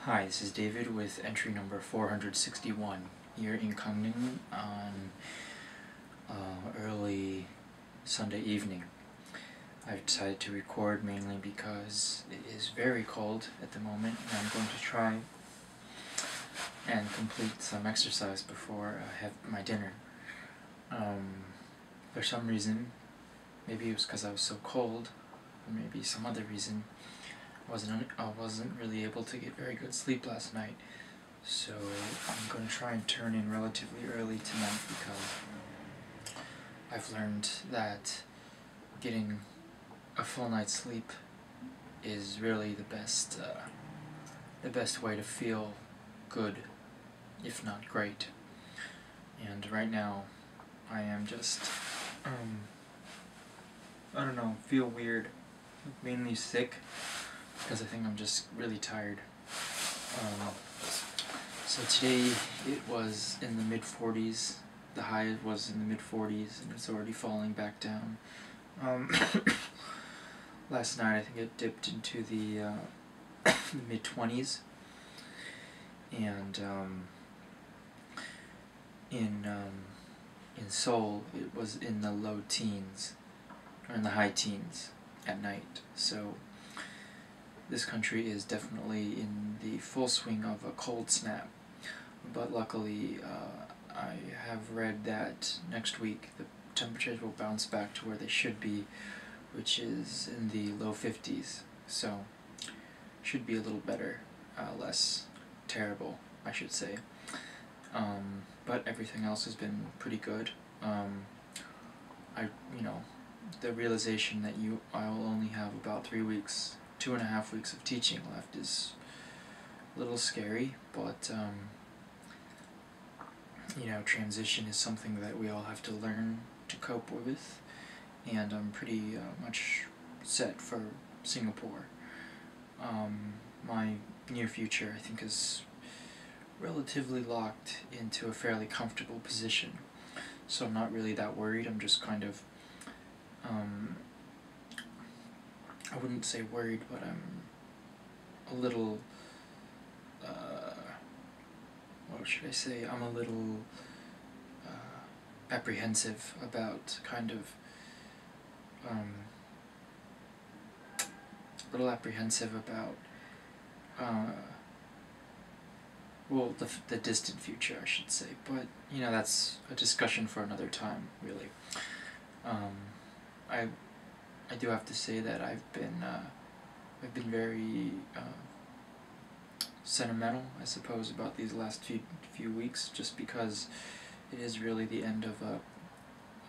Hi, this is David with entry number 461 here in Congdon on early Sunday evening. I've decided to record mainly because it is very cold at the moment, and I'm going to try and complete some exercise before I have my dinner. For some reason, maybe it was because I was so cold, or maybe some other reason, I wasn't really able to get very good sleep last night, so I'm going to try and turn in relatively early tonight because I've learned that getting a full night's sleep is really the best way to feel good, if not great. And right now, I am just, I don't know, feel weird, mainly sick, because I think I'm just really tired. So today it was in the mid-40s, the high was in the mid-40s, and it's already falling back down. Last night I think it dipped into the mid-20s, and in Seoul it was in the low teens, or in the high teens at night. So this country is definitely in the full swing of a cold snap, but luckily I have read that next week the temperatures will bounce back to where they should be, which is in the low 50s, so should be a little better, less terrible, I should say. But everything else has been pretty good. The realization that I'll only have about 3 weeks, 2.5 weeks of teaching left is a little scary, but transition is something that we all have to learn to cope with, and I'm pretty much set for Singapore. My near future, I think, is relatively locked into a fairly comfortable position, so I'm not really that worried. I'm just kind of I wouldn't say worried, but I'm a little, what should I say, I'm a little apprehensive about well, the distant future, I should say, but that's a discussion for another time, really. I do have to say that I've been very sentimental, I suppose, about these last few weeks, just because it is really the end of a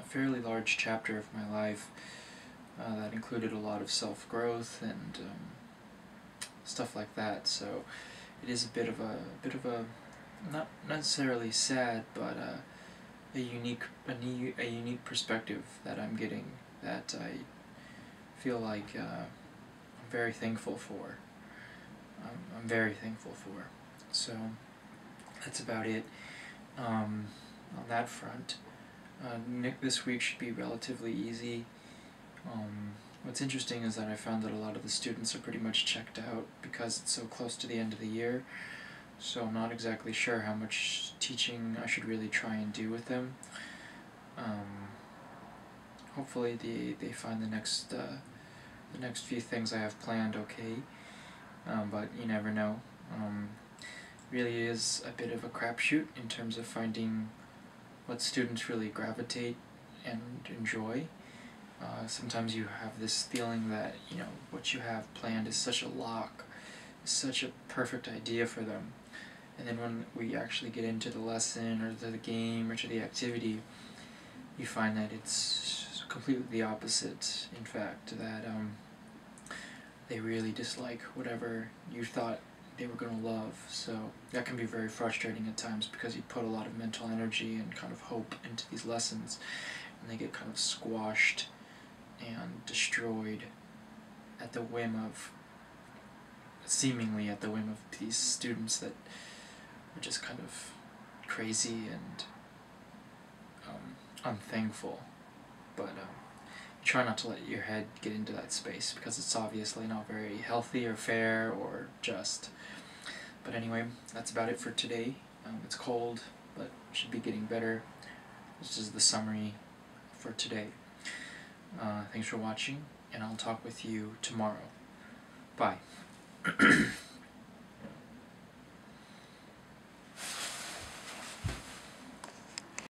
fairly large chapter of my life that included a lot of self-growth and stuff like that. So it is a bit of a not necessarily sad, but a unique perspective that I'm getting, that I feel like I'm very thankful for. I'm very thankful for. So that's about it on that front. This week should be relatively easy. What's interesting is that I found that a lot of the students are pretty much checked out because it's so close to the end of the year, so I'm not exactly sure how much teaching I should really try and do with them. Hopefully they find the next few things I have planned okay, but you never know. Really is a bit of a crapshoot in terms of finding what students really gravitate and enjoy. Sometimes you have this feeling that what you have planned is such a lock, such a perfect idea for them, and then when we actually get into the lesson or to the game or to the activity, you find that it's completely the opposite. In fact, that they really dislike whatever you thought they were going to love. So that can be very frustrating at times, because you put a lot of mental energy and kind of hope into these lessons, and they get kind of squashed and destroyed at the whim of, seemingly at the whim of, these students that are just kind of crazy and unthankful. But try not to let your head get into that space, because it's obviously not very healthy or fair or just. But anyway, that's about it for today. It's cold, but should be getting better. This is the summary for today. Thanks for watching, and I'll talk with you tomorrow. Bye.